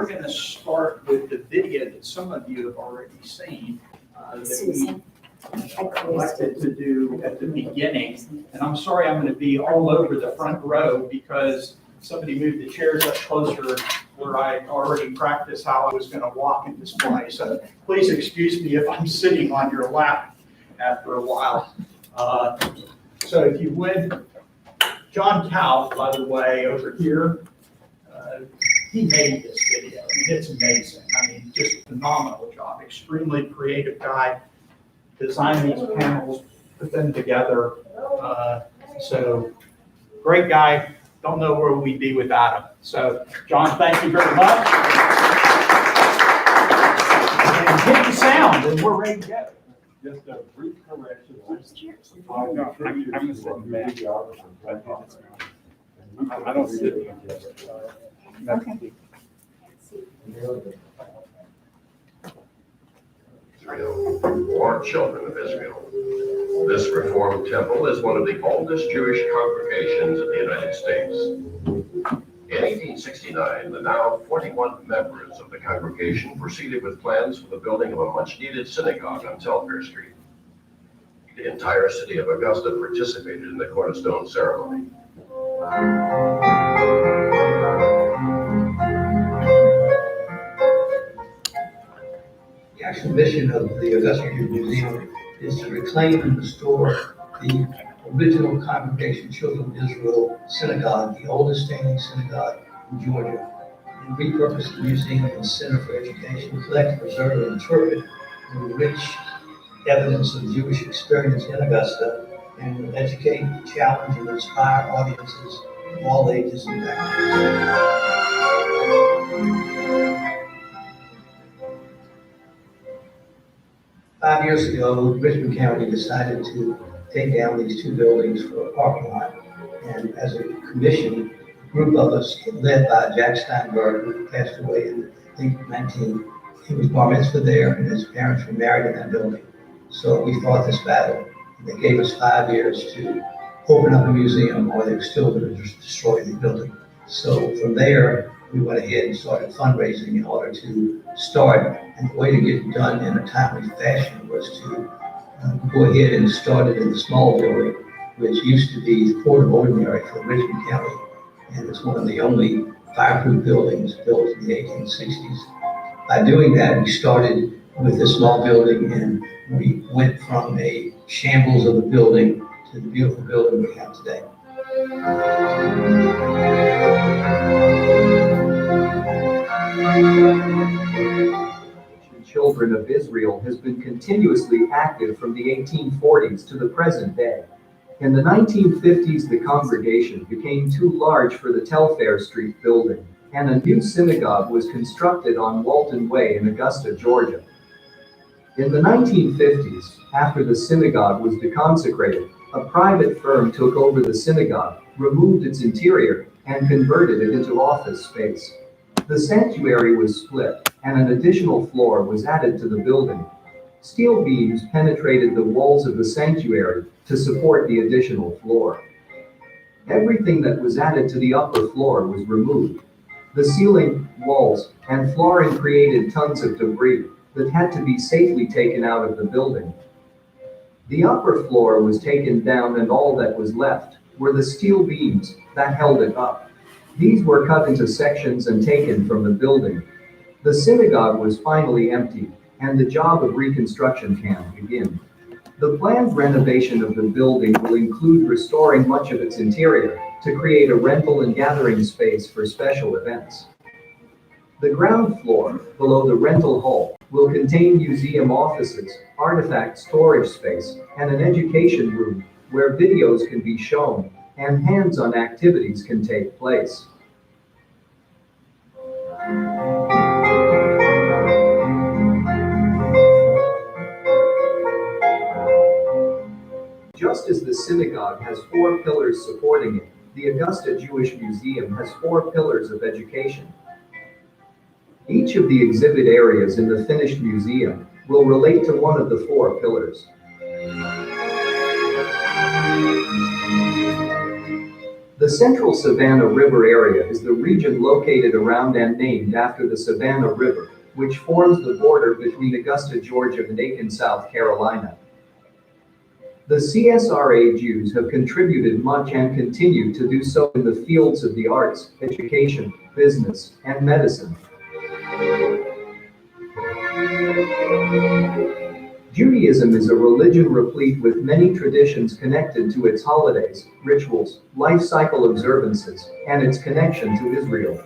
we're going to start with the video that some of you have already seen. That we elected to do at the beginning. And I'm sorry I'm going to be all over the front row because somebody moved the chairs up closer where I already practiced how I was going to walk in this place. So please excuse me if I'm sitting on your lap after a while. So if you would, John Cow, by the way, over here, he made this video. I mean, it's amazing. I mean, just a phenomenal job. Extremely creative guy. Designed these panels, put them together. So great guy. Don't know where we'd be without him. So John, thank you very much. And hit the sound and we're ready to go. Just a brief correction. I'm gonna sit back. I don't see it. Okay. Israel, or children of Israel. This Reformed temple is one of the oldest Jewish congregations in the United States. In 1869, the now 41 members of the congregation proceeded with plans for the building of a much-needed synagogue on Telfair Street. The entire city of Augusta participated in the cornerstone ceremony. The actual mission of the Augusta Jewish Museum is to reclaim and restore the original Congregation Children of Israel Synagogue, the oldest standing synagogue in Georgia, and repurpose the museum as a center for education, collect, preserve, and interpret the rich evidence of Jewish experience in Augusta, and will educate, challenge, and inspire audiences of all ages and backgrounds. 5 years ago, Richmond County decided to take down these two buildings for a parking lot. And as a commission, a group of us, led by Jack Steinberg, who passed away in, I think, 19, he was bar mitzvah there, and his parents were married in that building. So we fought this battle. And they gave us 5 years to open up a museum, or they were still going to destroy the building. So from there, we went ahead and started fundraising in order to start, and the way to get it done in a timely fashion was to go ahead and start it in the small building, which used to be the Court of Ordinary for Richmond County, and it's one of the only fireproof buildings built in the 1860s. By doing that, we started with this small building, and we went from a shambles of a building to the beautiful building we have today. Children of Israel has been continuously active from the 1840s to the present day. In the 1950s, the congregation became too large for the Telfair Street building, and a new synagogue was constructed on Walton Way in Augusta, Georgia. In the 1950s, after the synagogue was deconsecrated, a private firm took over the synagogue, removed its interior, and converted it into office space. The sanctuary was split, and an additional floor was added to the building. Steel beams penetrated the walls of the sanctuary to support the additional floor. Everything that was added to the upper floor was removed. The ceiling, walls, and flooring created tons of debris that had to be safely taken out of the building. The upper floor was taken down, and all that was left were the steel beams that held it up. These were cut into sections and taken from the building. The synagogue was finally emptied, and the job of reconstruction can begin. The planned renovation of the building will include restoring much of its interior to create a rental and gathering space for special events. The ground floor, below the rental hall, will contain museum offices, artifact storage space, and an education room where videos can be shown and hands-on activities can take place. Just as the synagogue has 4 pillars supporting it, the Augusta Jewish Museum has 4 pillars of education. Each of the exhibit areas in the finished museum will relate to one of the 4 pillars. The central Savannah River area is the region located around and named after the Savannah River, which forms the border between Augusta, Georgia and Aiken, South Carolina. The CSRA Jews have contributed much and continue to do so in the fields of the arts, education, business, and medicine. Judaism is a religion replete with many traditions connected to its holidays, rituals, life cycle observances, and its connection to Israel.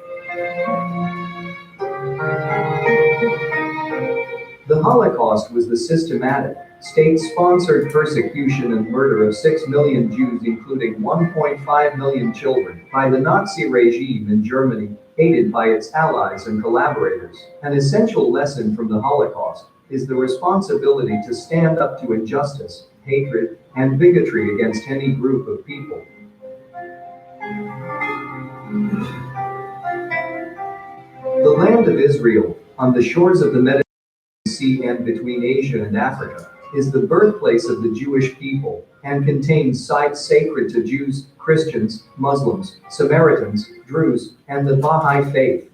The Holocaust was the systematic, state-sponsored persecution and murder of 6 million Jews, including 1.5 million children, by the Nazi regime in Germany, aided by its allies and collaborators. An essential lesson from the Holocaust is the responsibility to stand up to injustice, hatred, and bigotry against any group of people. The land of Israel, on the shores of the Mediterranean Sea and between Asia and Africa, is the birthplace of the Jewish people and contains sites sacred to Jews, Christians, Muslims, Samaritans, Druze, and the Baha'i faith.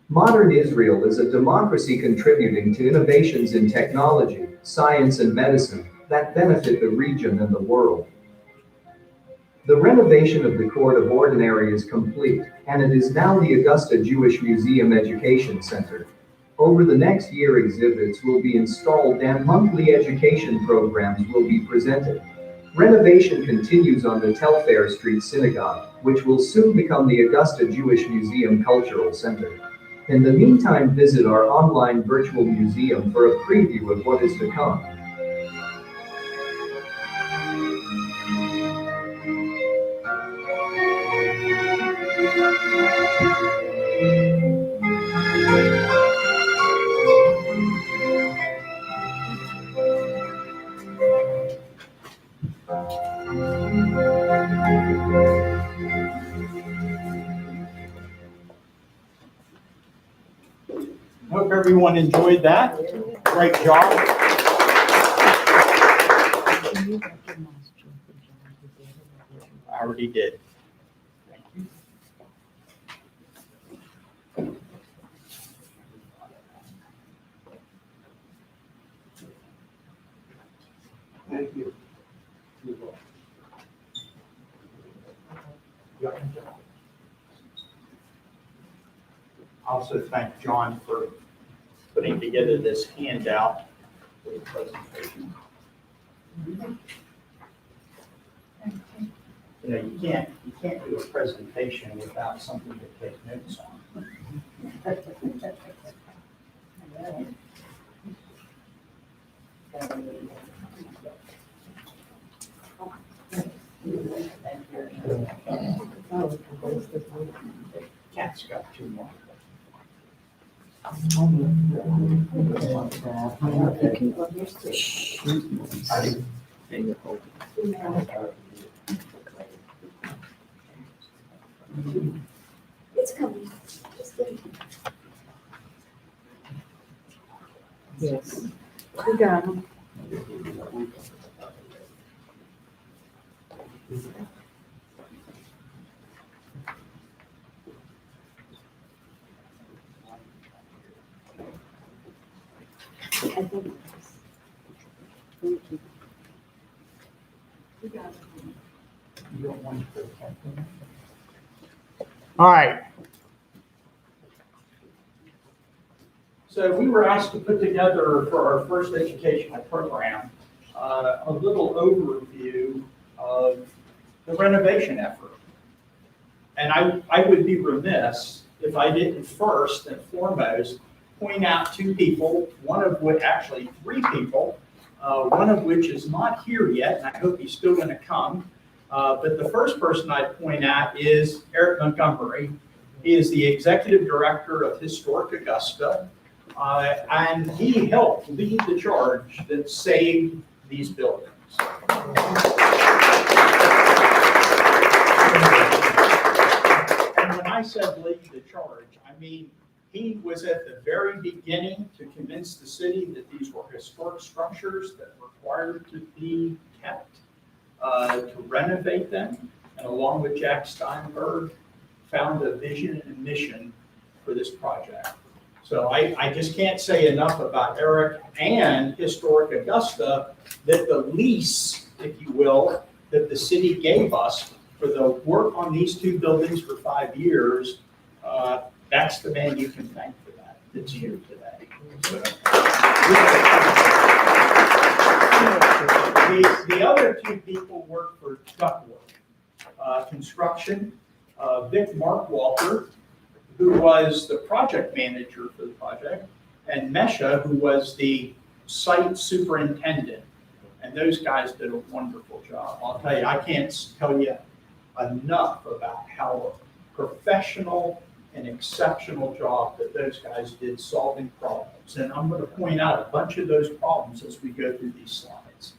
Modern Israel is a democracy contributing to innovations in technology, science, and medicine that benefit the region and the world. The renovation of the Court of Ordinary is complete, and it is now the Augusta Jewish Museum Education Center. Over the next year, exhibits will be installed and monthly education programs will be presented. Renovation continues on the Telfair Street Synagogue, which will soon become the Augusta Jewish Museum Cultural Center. In the meantime, visit our online virtual museum for a preview of what is to come. Hope everyone enjoyed that. Great job. I already did. Thank you. Thank you. Also thank John for putting together this handout for the presentation. You know, you can't do a presentation without something to take notes on. Cat's got 2 more. It's coming. Just wait. Yes. We got them. I think it's- Thank you. We got it. You don't want to put that in? All right. So we were asked to put together for our first educational program, a little overview of the renovation effort. And I would be remiss if I didn't first and foremost point out 2 people, one of which, actually 3 people, one of which is not here yet, and I hope he's still going to come. But the first person I'd point out is Eric Montgomery. He is the Executive Director of Historic Augusta, and he helped lead the charge that saved these buildings. And when I said lead the charge, I mean, he was at the very beginning to convince the city that these were historic structures that required to be kept, to renovate them. and along with Jack Steinberg, found a vision and mission for this project. So I just can't say enough about Eric and Historic Augusta, that the lease, if you will, that the city gave us for the work on these two buildings for 5 years, that's the man you can thank for that, that's here today. So, the other two people work for Duckworth Construction. Vic Markwalker, who was the project manager for the project, and Mesha, who was the site superintendent. And those guys did a wonderful job. I'll tell you, I can't tell you enough about how professional and exceptional job that those guys did solving problems. And I'm going to point out a bunch of those problems as we go through these slides.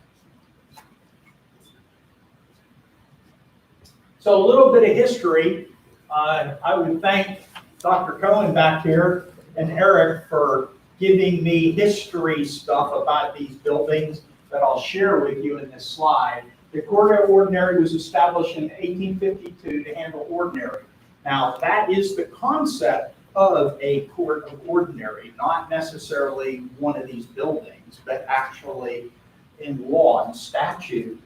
So a little bit of history. I would thank Dr. Cohen back here and Eric for giving me history stuff about these buildings that I'll share with you in this slide. The Court of Ordinary was established in 1852 to handle ordinary. Now, that is the concept of a court of ordinary, not necessarily one of these buildings, but actually in law and statute.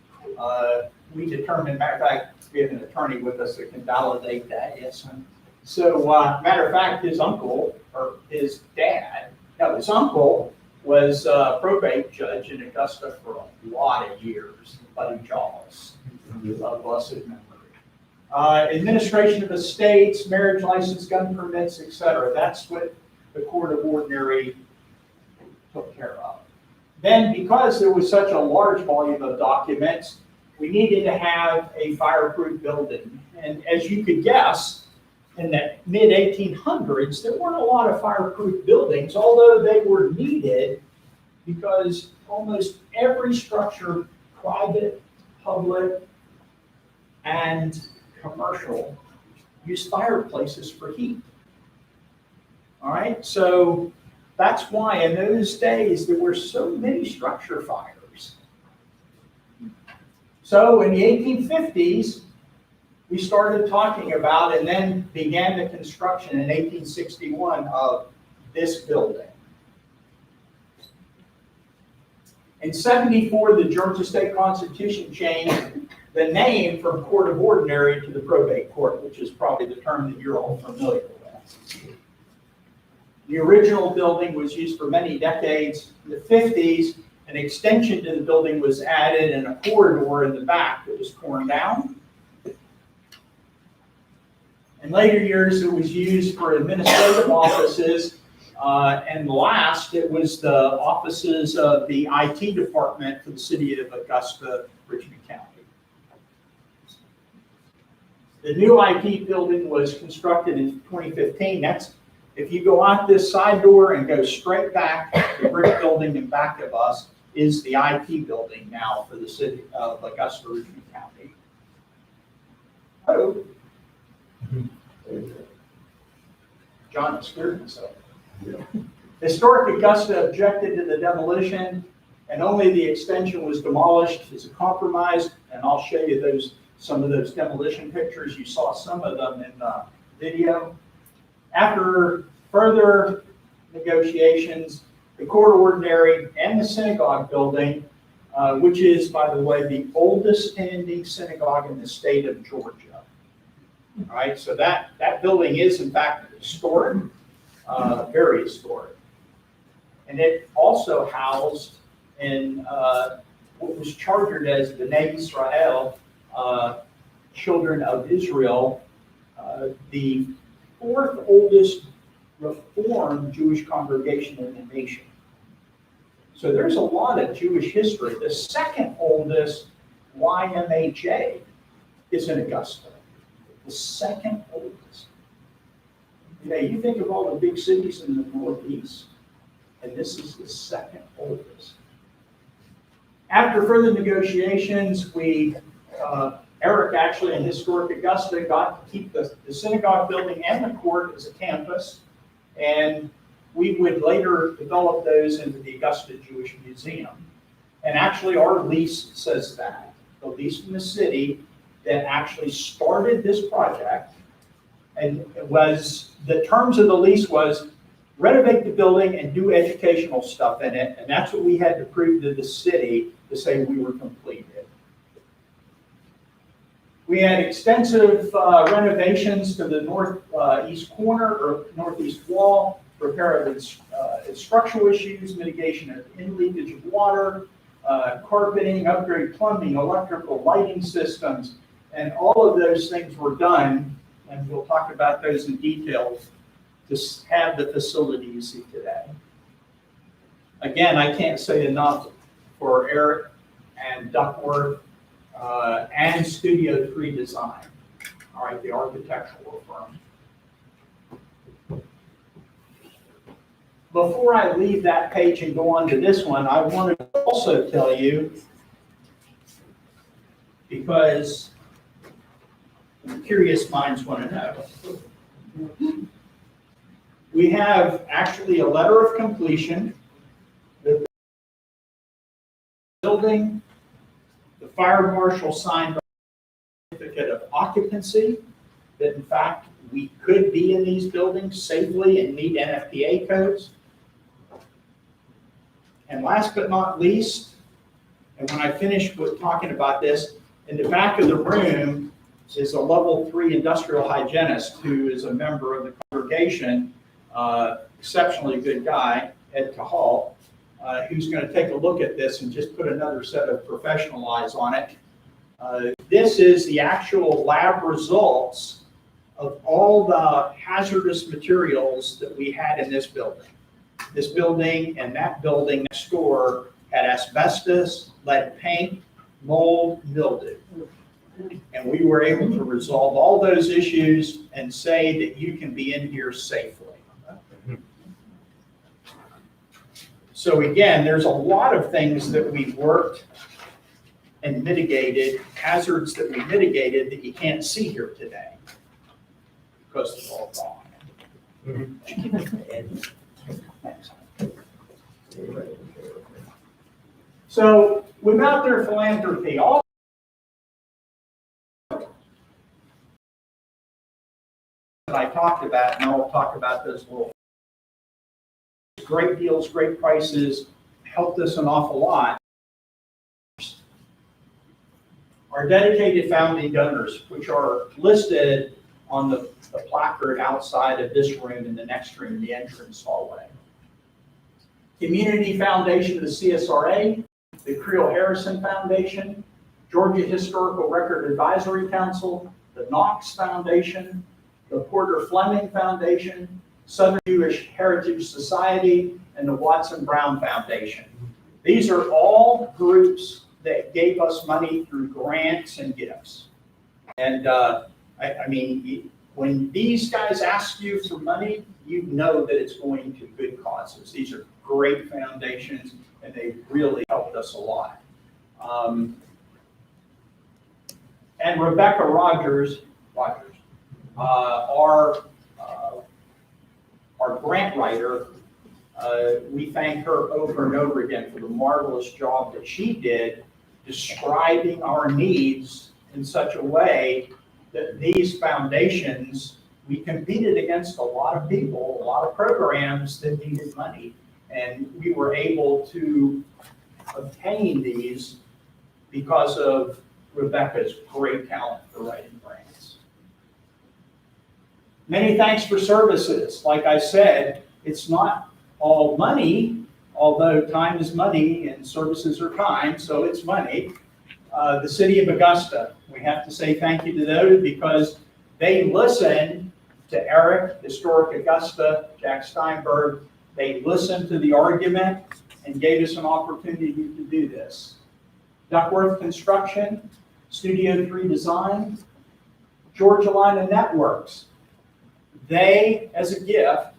We determined, matter of fact, we have an attorney with us that can validate that, yes. So, matter of fact, his uncle, or his dad, no, his uncle was a probate judge in Augusta for a lot of years, Buddy Jawless, of blessed memory. Administration of estates, marriage license, gun permits, etc. That's what the Court of Ordinary took care of. Then, because there was such a large volume of documents, we needed to have a fireproof building. And as you could guess, in the mid-1800s, there weren't a lot of fireproof buildings, although they were needed because almost every structure, private, public, and commercial, used fireplaces for heat. All right, so that's why in those days there were so many structure fires. So in the 1850s, we started talking about and then began the construction in 1861 of this building. In 74, the Georgia State Constitution changed the name from Court of Ordinary to the Probate Court, which is probably the term that you're all familiar with. The original building was used for many decades. In the 50s, an extension to the building was added and a corridor in the back that was torn down. In later years, it was used for administrative offices, and last, it was the offices of the IT department for the city of Augusta, Richmond County. The new IT building was constructed in 2015. That's, if you go out this side door and go straight back, the brick building in back of us is the IT building now for the city of Augusta, Richmond County. Oh. John scared himself. Historic Augusta objected to the demolition, and only the extension was demolished as a compromise. And I'll show you some of those demolition pictures. You saw some of them in the video. After further negotiations, the Court of Ordinary and the synagogue building, which is, by the way, the oldest standing synagogue in the state of Georgia. All right, so that building is, in fact, historic, very historic. And it also housed in what was chartered as the Bnei Israel, children of Israel, the fourth oldest Reformed Jewish congregation in the nation. So there's a lot of Jewish history. The second oldest YMHA is in Augusta. The second oldest. You know, you think of all the big cities in the Northeast, and this is the second oldest. After further negotiations, Eric actually in Historic Augusta got to keep the synagogue building and the court as a campus, and we would later develop those into the Augusta Jewish Museum. And actually our lease says that. The lease from the city that actually started this project. And the terms of the lease was renovate the building and do educational stuff in it. And that's what we had to prove to the city to say we were completed. We had extensive renovations to the northeast corner or northeast wall, repair of structural issues, mitigation of in-leakage of water, carpeting, upgrade plumbing, electrical, lighting systems, and all of those things were done, and we'll talk about those in detail, to have the facility you see today. Again, I can't say enough for Eric and Duckworth and Studio 3 Design, all right, the architectural firm. Before I leave that page and go on to this one, I wanted to also tell you, because curious minds want to know. We have actually a letter of completion. The building, the fire marshal signed a certificate of occupancy, that in fact we could be in these buildings safely and meet NFPA codes. And last but not least, and when I finish with talking about this, in the back of the room is a level 3 industrial hygienist who is a member of the congregation, exceptionally good guy, Ed Cahal, who's going to take a look at this and just put another set of professional eyes on it. This is the actual lab results of all the hazardous materials that we had in this building. This building and that building next door had asbestos, lead paint, mold, mildew. And we were able to resolve all those issues and say that you can be in here safely. So again, there's a lot of things that we worked and mitigated, hazards that we mitigated that you can't see here today because it's all gone. So without their philanthropy, all that I talked about, and I'll talk about those little great deals, great prices, helped us an awful lot. Our dedicated founding donors, which are listed on the placard outside of this room and the next room, the entrance hallway. Community Foundation of the CSRA, the Creel Harrison Foundation, Georgia Historical Record Advisory Council, the Knox Foundation, the Porter Fleming Foundation, Southern Jewish Heritage Society, and the Watson Brown Foundation. These are all groups that gave us money through grants and gifts. And I mean, when these guys ask you for money, you know that it's going to good causes. These are great foundations, and they really helped us a lot. And Rebecca Rogers, our grant writer, we thank her over and over again for the marvelous job that she did describing our needs in such a way that these foundations, we competed against a lot of people, a lot of programs that needed money, and we were able to obtain these because of Rebecca's great talent for writing grants. Many thanks for services. Like I said, it's not all money, although time is money and services are time, so it's money. The city of Augusta, we have to say thank you to those because they listened to Eric, Historic Augusta, Jack Steinberg. They listened to the argument and gave us an opportunity to do this. Duckworth Construction, Studio 3 Design, Georgia Line of Networks. They, as a gift,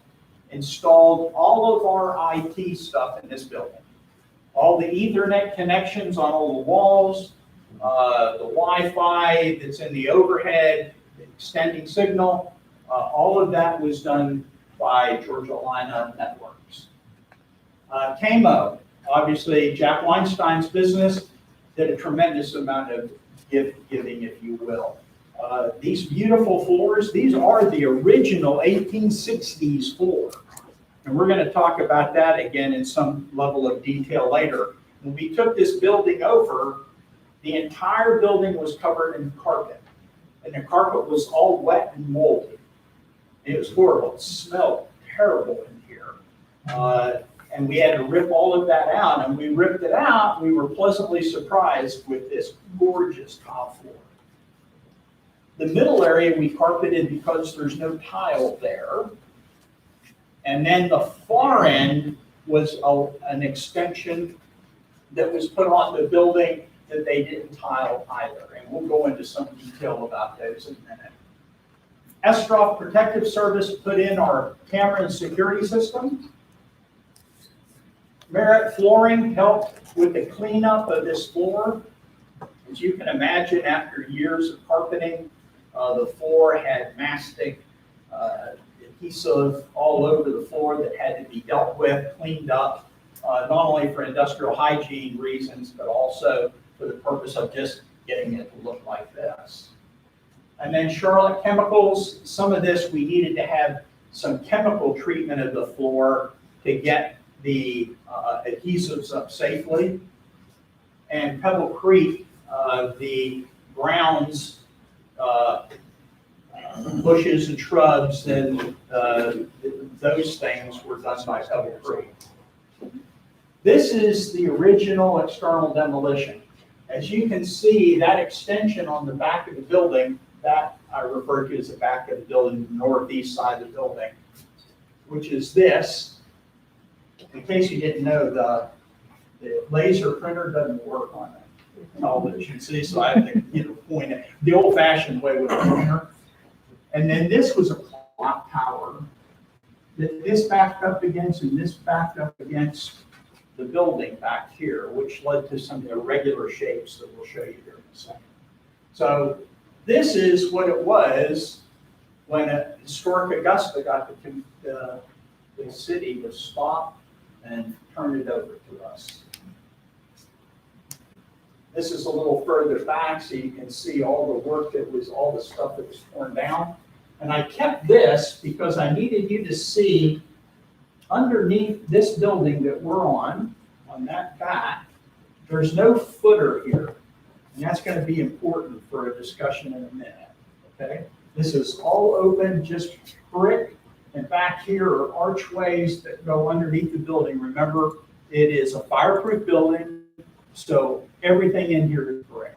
installed all of our IT stuff in this building. All the Ethernet connections on all the walls, the Wi-Fi that's in the overhead, the extending signal, all of that was done by Georgia Line of Networks. CAMO, obviously Jack Weinstein's business, did a tremendous amount of giving, if you will. These beautiful floors, these are the original 1860s floor. And we're going to talk about that again in some level of detail later. When we took this building over, the entire building was covered in carpet. And the carpet was all wet and moldy. It was horrible. It smelled terrible in here. And we had to rip all of that out. And we ripped it out. We were pleasantly surprised with this gorgeous tile floor. The middle area we carpeted because there's no tile there. And then the far end was an extension that was put on the building that they didn't tile either. And we'll go into some detail about those in a minute. Estroff Protective Service put in our camera and security system. Merit Flooring helped with the cleanup of this floor. As you can imagine, after years of carpeting, the floor had mastic adhesive all over the floor that had to be dealt with, cleaned up, not only for industrial hygiene reasons, but also for the purpose of just getting it to look like this. And then Charlotte Chemicals, some of this we needed to have some chemical treatment of the floor to get the adhesives up safely. And Pebble Creek, the grounds, bushes and shrubs and those things were done by Pebble Creek. This is the original external demolition. As you can see, that extension on the back of the building, that I refer to as the back of the building, the northeast side of the building, which is this. In case you didn't know, the laser printer doesn't work on it. Television, see, so I have to point it the old-fashioned way with a printer. And then this was a clock tower that this backed up against and this backed up against the building back here, which led to some irregular shapes that we'll show you here in a second. So this is what it was when historic Augusta got the city to stop and turn it over to us. This is a little further back so you can see all the work that was, all the stuff that was torn down. And I kept this because I needed you to see underneath this building that we're on that back, there's no footer here. And that's going to be important for a discussion in a minute, okay? This is all open, just brick, and back here are archways that go underneath the building. Remember, it is a fireproof building, so everything in here is brick.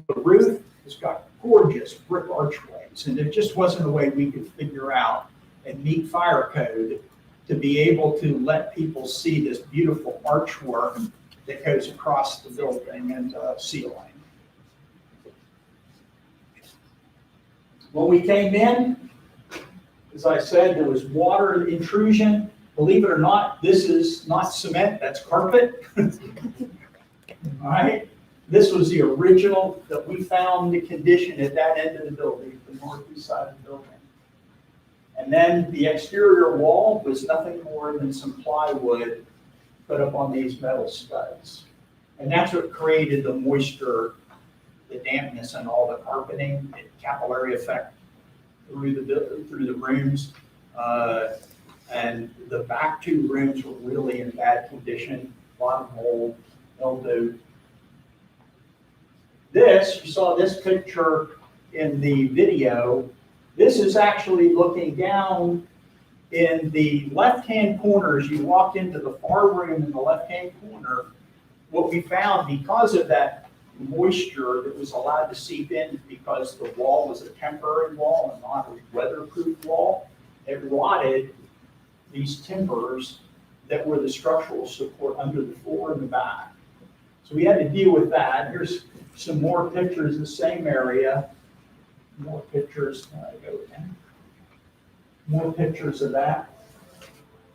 The roof has got gorgeous brick archways, and there just wasn't a way we could figure out and meet fire code to be able to let people see this beautiful archwork that goes across the building and ceiling. When we came in, as I said, there was water intrusion. Believe it or not, this is not cement, that's carpet. All right. This was the original that we found the condition at that end of the building, the northeast side of the building. And then the exterior wall was nothing more than some plywood put up on these metal studs. And that's what created the moisture, the dampness, and all the carpeting, the capillary effect through the rooms. And the back two rooms were really in bad condition, a lot of mold, mildew. This, you saw this picture in the video. This is actually looking down in the left-hand corner. As you walk into the far room in the left-hand corner, what we found, because of that moisture that was allowed to seep in because the wall was a temporary wall and not a weatherproof wall, it rotted these timbers that were the structural support under the floor in the back. So we had to deal with that. Here's some more pictures of the same area. More pictures. More pictures of that.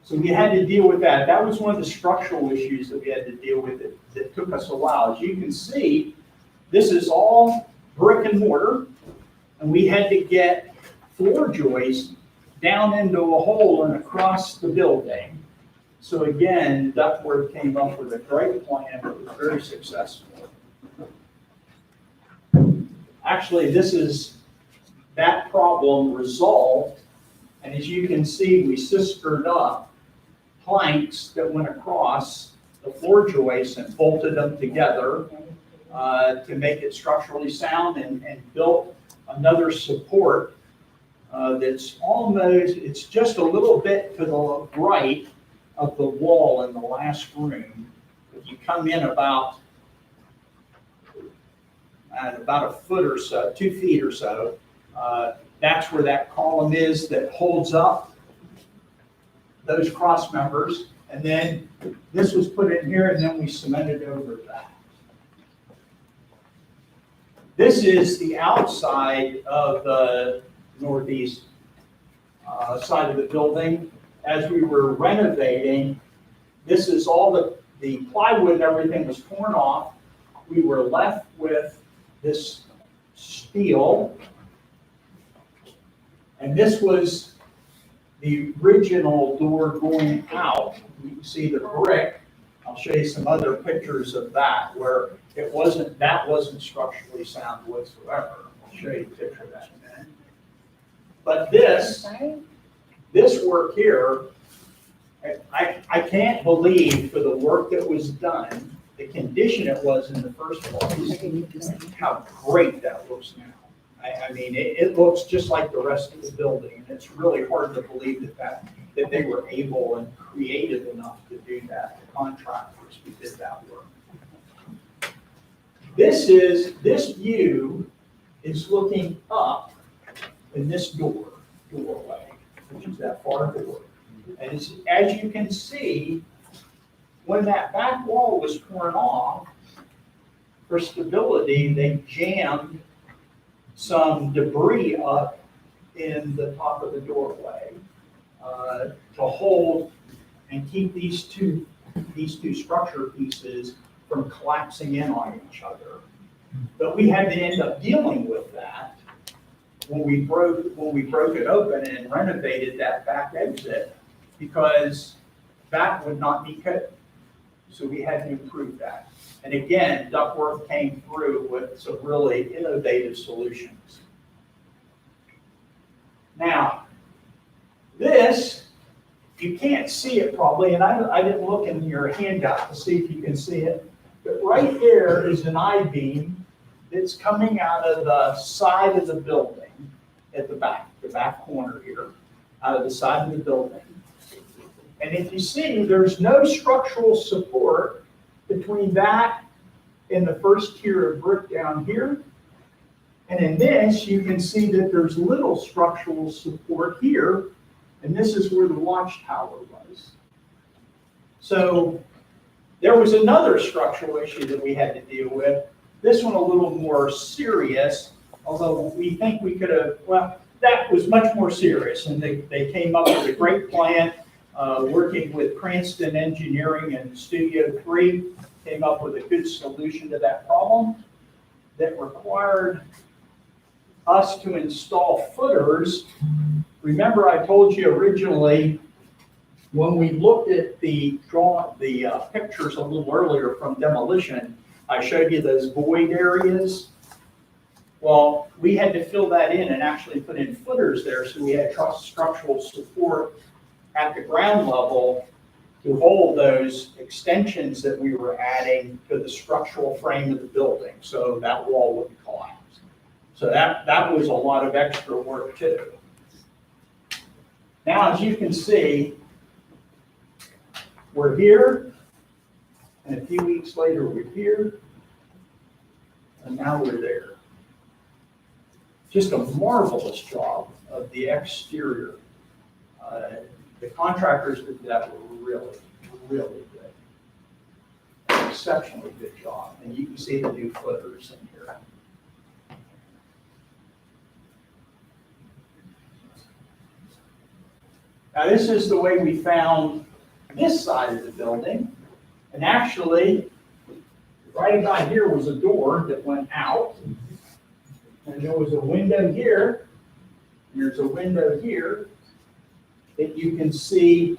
So we had to deal with that. That was one of the structural issues that we had to deal with that took us a while. As you can see, this is all brick and mortar, and we had to get floor joists down into a hole and across the building. So again, Duckworth came up with a great plan that was very successful. Actually, this is that problem resolved. And as you can see, we sistered up planks that went across the floor joists and bolted them together to make it structurally sound, and built another support that's almost, it's just a little bit to the right of the wall in the last room. If you come in about a foot or so, 2 feet or so, that's where that column is that holds up those cross members. And then this was put in here, and then we cemented over that. This is the outside of the northeast side of the building. As we were renovating, this is all the plywood and everything was torn off. We were left with this steel. And this was the original door going out. You can see the brick. I'll show you some other pictures of that where that wasn't structurally sound whatsoever. I'll show you a picture of that in a minute. But this work here, I can't believe for the work that was done, the condition it was in the first place, how great that looks now. I mean, it looks just like the rest of the building, and it's really hard to believe that they were able and creative enough to do that. The contractors who did that work. This view is looking up in this doorway, which is that far door. And as you can see, when that back wall was torn off, for stability, they jammed some debris up in the top of the doorway to hold and keep these two structure pieces from collapsing in on each other. But we had to end up dealing with that when we broke it open and renovated that back exit, because that would not be cut. So we had to improve that. And again, Duckworth came through with some really innovative solutions. Now, this, you can't see it probably, and I didn't look in your handout to see if you can see it, but right there is an I-beam that's coming out of the side of the building at the back corner here, out of the side of the building. And if you see, there's no structural support between that and the first tier of brick down here. And in this, you can see that there's little structural support here, and this is where the watchtower was. So there was another structural issue that we had to deal with. This one a little more serious, although we think we could have, well, that was much more serious, and they came up with a great plan, working with Cranston Engineering and Studio 3, came up with a good solution to that problem that required us to install footers. Remember, I told you originally, when we looked at the pictures a little earlier from Demolition, I showed you those void areas. Well, we had to fill that in and actually put in footers there, so we had structural support at the ground level to hold those extensions that we were adding to the structural frame of the building, so that wall wouldn't collapse. So that was a lot of extra work too. Now, as you can see, we're here, and a few weeks later we're here, and now we're there. Just a marvelous job of the exterior. The contractors that did that were really, really good. Exceptionally good job. And you can see the new footers in here. Now this is the way we found this side of the building. And actually, right about here was a door that went out. And there was a window here. And there's a window here that you can see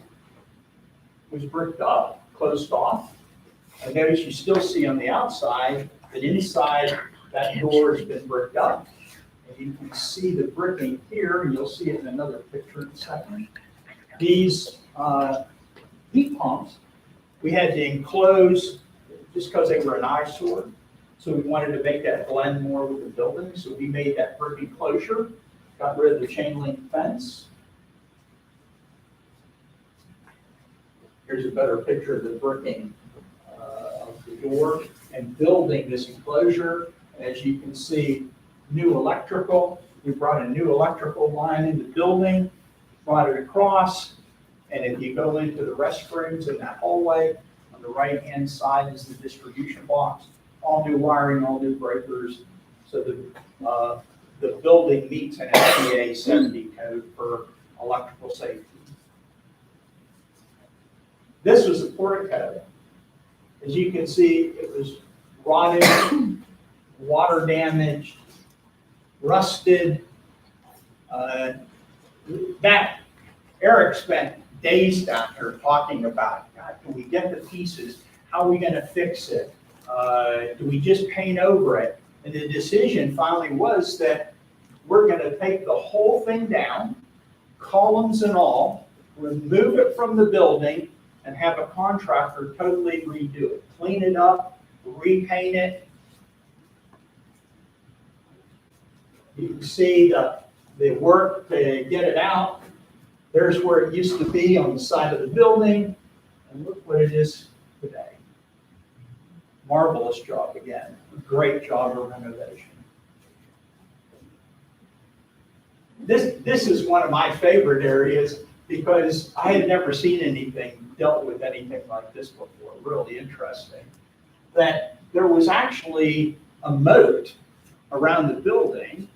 was bricked up, closed off. I notice you still see on the outside that inside That door has been bricked up. And you can see the bricking here, and you'll see it in another picture in a second. These heat pumps, we had to enclose just because they were an eyesore. So we wanted to make that blend more with the building. So we made that brick enclosure, got rid of the chain link fence. Here's a better picture of the bricking of the door and building this enclosure. As you can see, new electrical. We brought a new electrical line in the building, brought it across, and if you go into the restrooms in that hallway, on the right-hand side is the distribution box. All new wiring, all new breakers, so the building meets an SBA 70 code for electrical safety. This was the portico. As you can see, it was rotted, water damaged, rusted. That Eric spent days down here talking about, God, can we get the pieces? How are we going to fix it? Do we just paint over it? And the decision finally was that we're going to take the whole thing down, columns and all, remove it from the building, and have a contractor totally redo it, clean it up, repaint it. You can see the work to get it out. There's where it used to be on the side of the building, and look what it is today. Marvelous job again. Great job of renovation. This is one of my favorite areas because I had never seen anything, dealt with anything like this before. Really interesting. That there was actually a moat around the building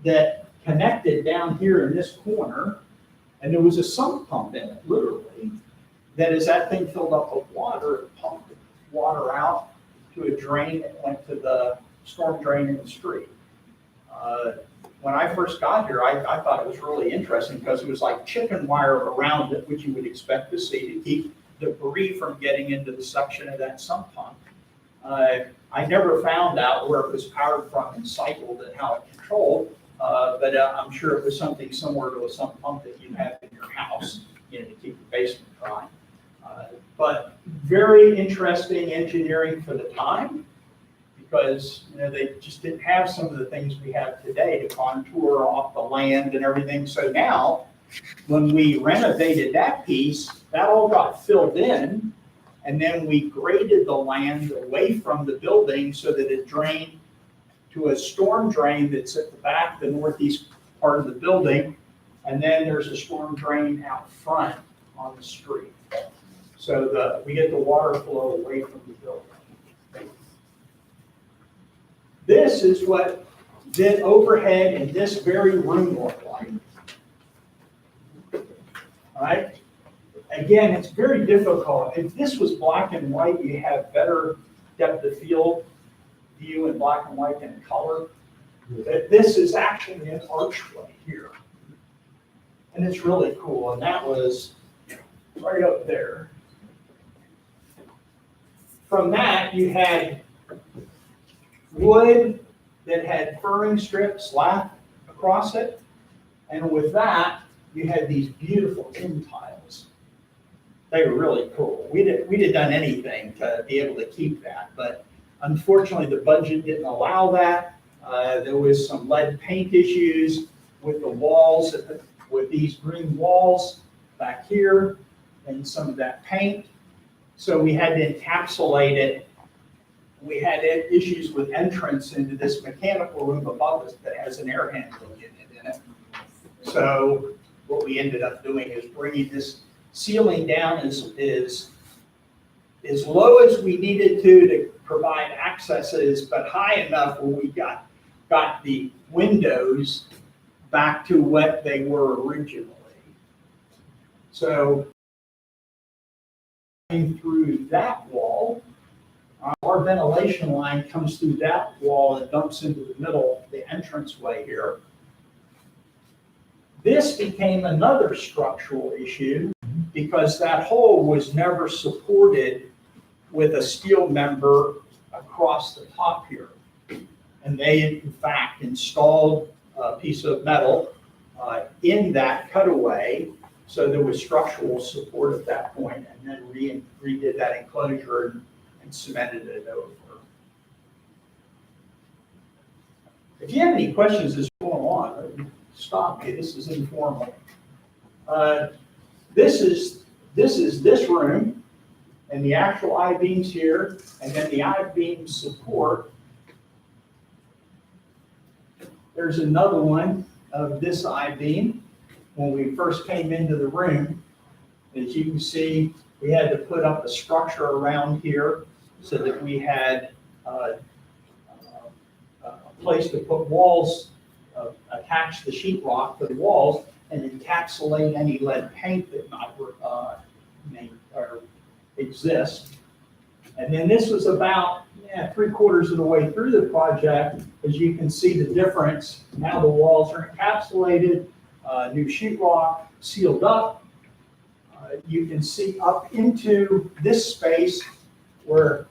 that connected down here in this corner, and there was a sump pump in it, literally, that as that thing filled up with water, it pumped water out to a drain that went to the storm drain in the street. When I first got here, I thought it was really interesting because it was like chicken wire around it, which you would expect to see to keep debris from getting into the suction of that sump pump. I never found out where it was powered from and cycled and how it controlled, but I'm sure it was something similar to a sump pump that you have in your house, to keep the basement dry. But very interesting engineering for the time, because they just didn't have some of the things we have today to contour off the land and everything. So now, when we renovated that piece, that all got filled in, and then we graded the land away from the building so that it drained to a storm drain that's at the back, the northeast part of the building, and then there's a storm drain out front on the street. So we get the water flow away from the building. This is what did overhead in this very room look like. All right. Again, it's very difficult. If this was black and white, you have better depth of field view in black and white than in color. This is actually an archway here. And it's really cool. And that was right up there. From that, you had wood that had furring strips lapped across it. And with that, you had these beautiful tin tiles. They were really cool. We'd have done anything to be able to keep that, but unfortunately the budget didn't allow that. There was some lead paint issues with the walls, with these green walls back here, and some of that paint. So we had to encapsulate it. We had issues with entrance into this mechanical room above us that has an air handling unit in it. So what we ended up doing is bringing this ceiling down as low as we needed to provide accesses, but high enough where we got the windows back to what they were originally. So through that wall, our ventilation line comes through that wall and dumps into the middle, the entranceway here. This became another structural issue because that hole was never supported with a steel member across the top here. And they, in fact, installed a piece of metal in that cutaway, so there was structural support at that point, and then redid that enclosure and cemented it over. If you have any questions as you go on, stop me. This is informal. This is this room, and the actual I-beams here, and then the I-beam support. There's another one of this I-beam. When we first came into the room, as you can see, we had to put up a structure around here so that we had a place to put walls, attach the sheetrock to the walls, and encapsulate any lead paint that might exist. And then this was about 3/4 of the way through the project. As you can see the difference, now the walls are encapsulated, new sheetrock, sealed up. You can see up into this space where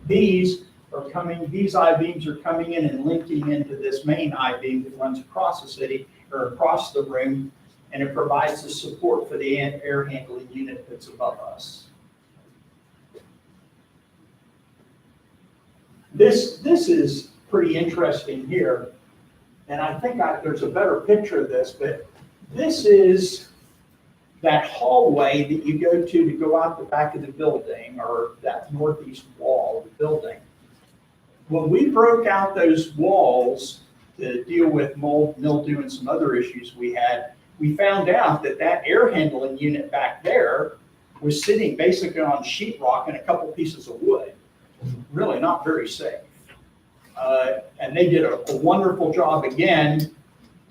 these I-beams are coming in and linking into this main I-beam that runs across the city or across the room, and it provides the support for the air handling unit that's above us. This is pretty interesting here, and I think there's a better picture of this, but this is that hallway that you go to go out the back of the building, or that northeast wall of the building. When we broke out those walls to deal with mold, mildew, and some other issues we had, we found out that that air handling unit back there was sitting basically on sheetrock and a couple pieces of wood. Really not very safe. And they did a wonderful job again,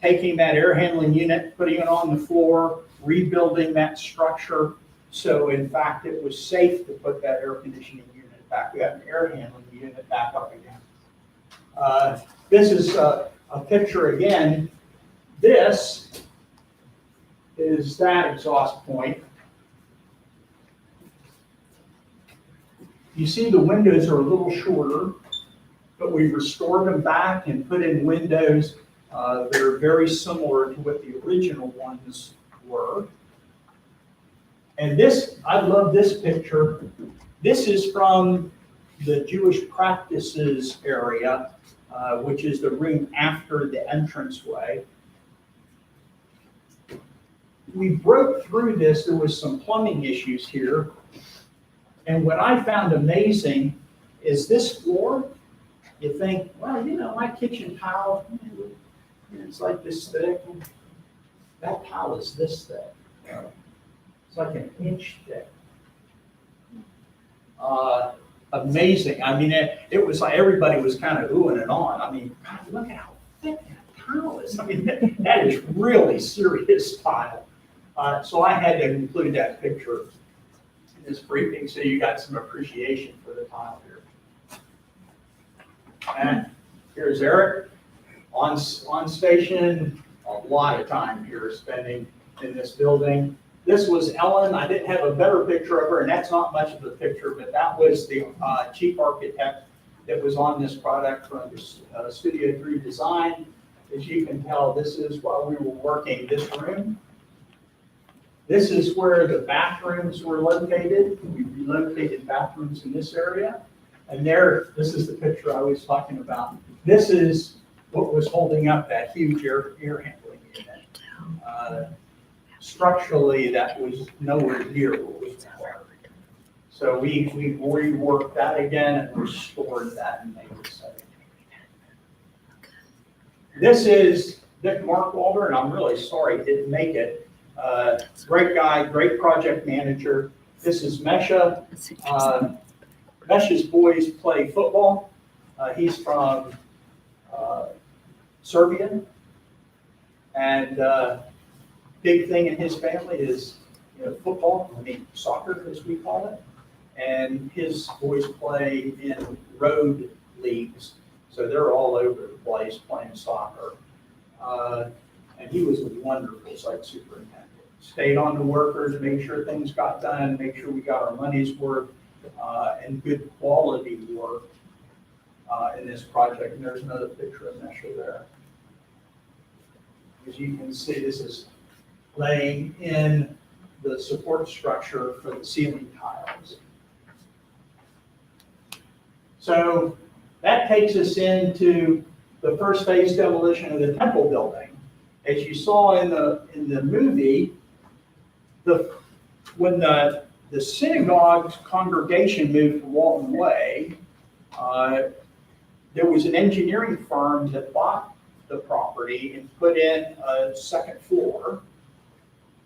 taking that air handling unit, putting it on the floor, rebuilding that structure. So in fact, it was safe to put that air conditioning unit back. We have an air handling unit back up again. This is a picture again. This is that exhaust point. You see the windows are a little shorter, but we restored them back and put in windows that are very similar to what the original ones were. And this, I love this picture. This is from the Jewish practices area, which is the room after the entranceway. We broke through this. There was some plumbing issues here. And what I found amazing is this floor. You think, well, you know, my kitchen tile, it's like this thick. That tile is this thick. It's like an inch thick. Amazing. I mean, it was like everybody was kind of oohing and on. I mean, God, look at how thick that tile is. I mean, that is really serious tile. So I had to include that picture in this briefing so you got some appreciation for the tile here. And here's Eric on station. A lot of time here spending in this building. This was Ellen. I didn't have a better picture of her, and that's not much of a picture, but that was the chief architect that was on this product from Studio 3 Design. As you can tell, this is while we were working this room. This is where the bathrooms were located. We relocated bathrooms in this area. And there, this is the picture I was talking about. This is what was holding up that huge air handling unit. Structurally, that was nowhere near what was required. So we reworked that again and restored that and made it safe. This is Dick Markwalder, and I'm really sorry he didn't make it. Great guy, great project manager. This is Mesha. Mesha's boys play football. He's from Serbia, and big thing in his family is football. I mean soccer, as we call it. And his boys play in road leagues, so they're all over the place playing soccer. And he was a wonderful site superintendent. Stayed on the workers, made sure things got done, make sure we got our money's worth, and good quality work. in this project. And there's another picture of Mesha there. As you can see, this is laying in the support structure for the ceiling tiles. So that takes us into the first phase demolition of the temple building. As you saw in the movie, when the synagogue's congregation moved to Walton Way, there was an engineering firm that bought the property and put in a second floor.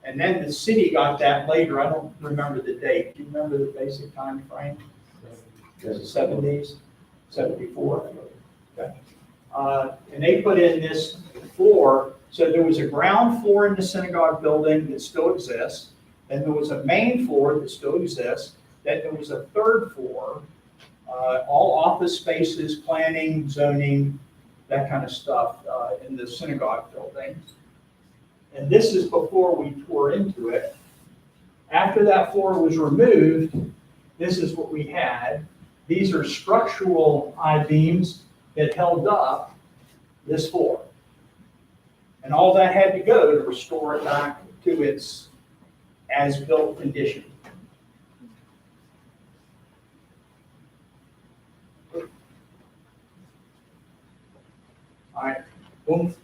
And then the city got that later. I don't remember the date. Do you remember the basic time frame? Was it 70s? 74? Okay. And they put in this floor. So there was a ground floor in the synagogue building that still exists. Then there was a main floor that still exists. Then there was a third floor, all office spaces, planning, zoning, that kind of stuff in the synagogue building. And this is before we tore into it. After that floor was removed, this is what we had. These are structural I-beams that held up this floor. And all that had to go to restore it back to its as-built condition. All right. Well,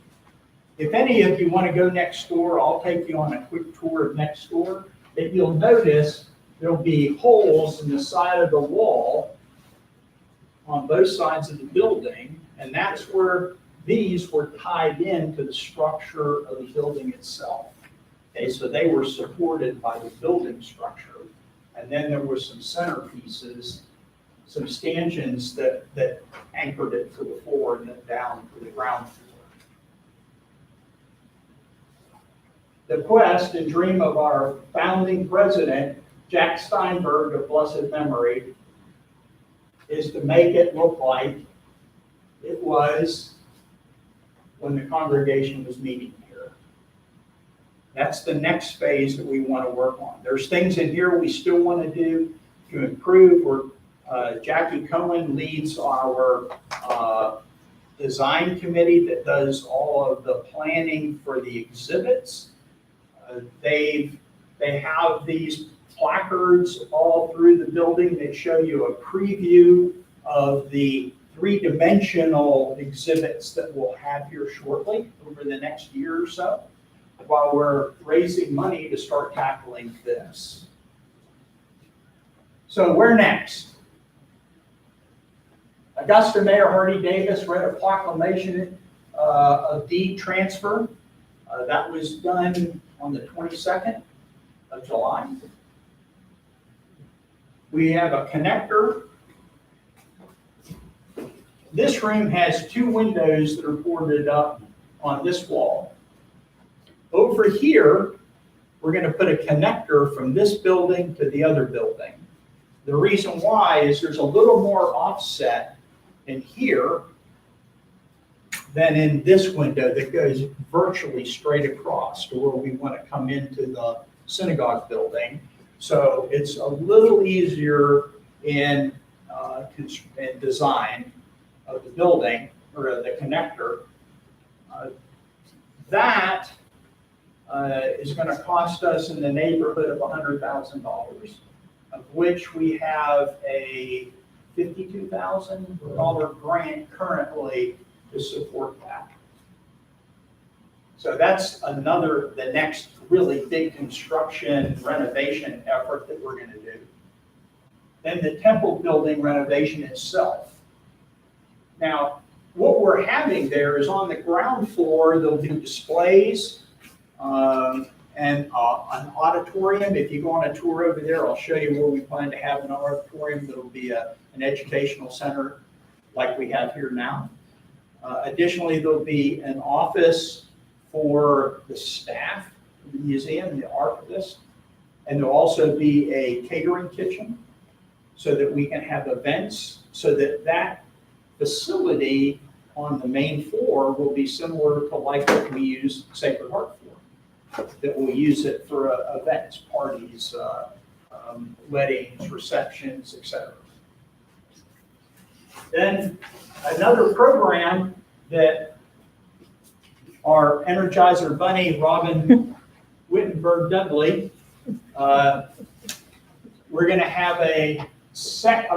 if any of you want to go next door, I'll take you on a quick tour of next door. If you'll notice, there'll be holes in the side of the wall on both sides of the building, and that's where these were tied into the structure of the building itself. Okay, so they were supported by the building structure. And then there were some centerpieces, some stanchions that anchored it to the floor and then down to the ground floor. The quest and dream of our founding president, Jack Steinberg of blessed memory, is to make it look like it was when the congregation was meeting here. That's the next phase that we want to work on. There's things in here we still want to do to improve. Jackie Cohen leads our design committee that does all of the planning for the exhibits. They have these placards all through the building that show you a preview of the three-dimensional exhibits that we'll have here shortly over the next year or so, while we're raising money to start tackling this. So where next? Augusta Mayor Hardy Davis read a proclamation of deed transfer. That was done on the 22nd of July. We have a connector. This room has two windows that are boarded up on this wall. Over here, we're going to put a connector from this building to the other building. The reason why is there's a little more offset in here than in this window that goes virtually straight across to where we want to come into the synagogue building. So it's a little easier in design of the building, or the connector. That is going to cost us in the neighborhood of $100,000, of which we have a $52,000 grant currently to support that. So that's the next really big construction renovation effort that we're going to do. Then the temple building renovation itself. Now, what we're having there is on the ground floor, there'll be displays and an auditorium. If you go on a tour over there, I'll show you where we plan to have an auditorium that'll be an educational center like we have here now. Additionally, there'll be an office for the staff of the museum, the archivist, and there'll also be a catering kitchen so that we can have events, so that facility on the main floor will be similar to like what we use Sacred Heart for, that we'll use it for events, parties, weddings, receptions, etc. Then another program that our Energizer Bunny, Robin Wittenberg Dudley, we're going to have a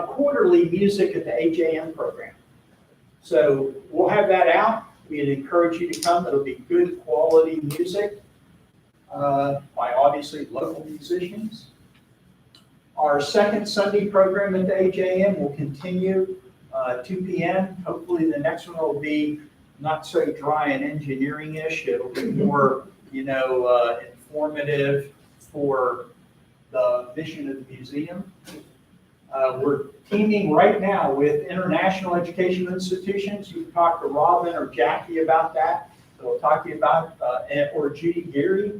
quarterly music at the AJM program. So we'll have that out. We'd encourage you to come. It'll be good quality music by obviously local musicians. Our second Sunday program at the AJM will continue 2 p.m. Hopefully the next one will be not so dry and engineering-ish. It'll be more, informative for the mission of the museum. We're teaming right now with international education institutions. You can talk to Robin or Jackie about that. They'll talk to you about, or Judy Gary,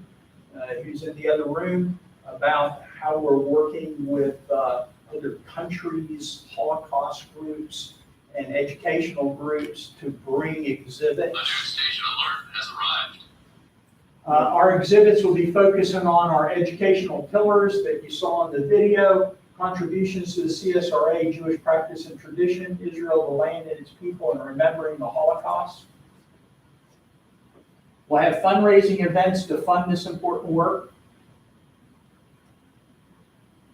who's in the other room, about how we're working with other countries, Holocaust groups, and educational groups to bring exhibits. Station alert has arrived. Our exhibits will be focusing on our educational pillars that you saw in the video, contributions to the CSRA, Jewish practice and tradition, Israel, the land and its people, and remembering the Holocaust. We'll have fundraising events to fund this important work.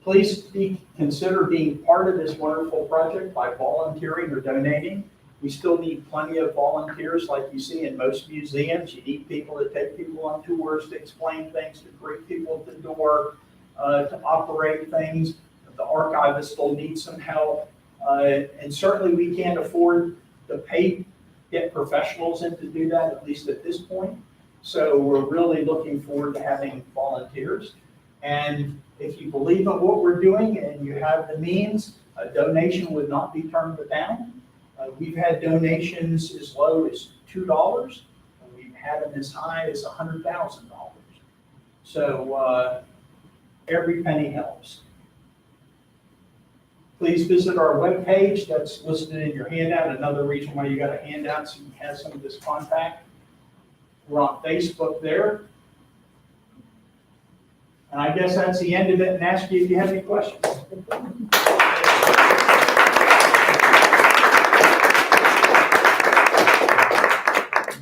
Please consider being part of this wonderful project by volunteering or donating. We still need plenty of volunteers like you see in most museums. You need people to take people on tours, to explain things, to greet people at the door, to operate things. The archivist will need some help. And certainly we can't afford to get professionals in to do that, at least at this point. So we're really looking forward to having volunteers. And if you believe in what we're doing and you have the means, a donation would not be turned down. We've had donations as low as $2, and we've had them as high as $100,000. So every penny helps. Please visit our webpage. That's listed in your handout. Another reason why you got a handout, so you can have some of this contact. We're on Facebook there. And I guess that's the end of it, and ask you if you have any questions. And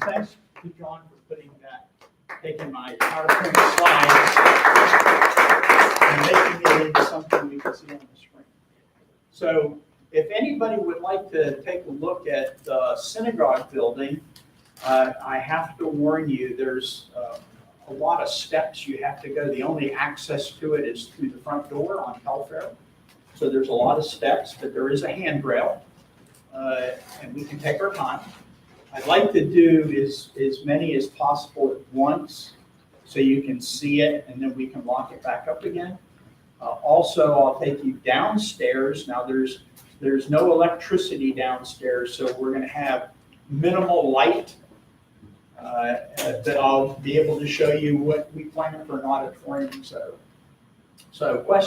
thanks to John for taking my PowerPoint slides and making it into something we can see on the screen. So if anybody would like to take a look at the synagogue building, I have to warn you, there's a lot of steps you have to go. The only access to it is through the front door on Telfair. So there's a lot of steps, but there is a handrail, and we can take our time. I'd like to do as many as possible at once so you can see it, and then we can lock it back up again. Also, I'll take you downstairs. Now there's no electricity downstairs, so we're going to have minimal light. That I'll be able to show you what we plan for an auditorium. So questions?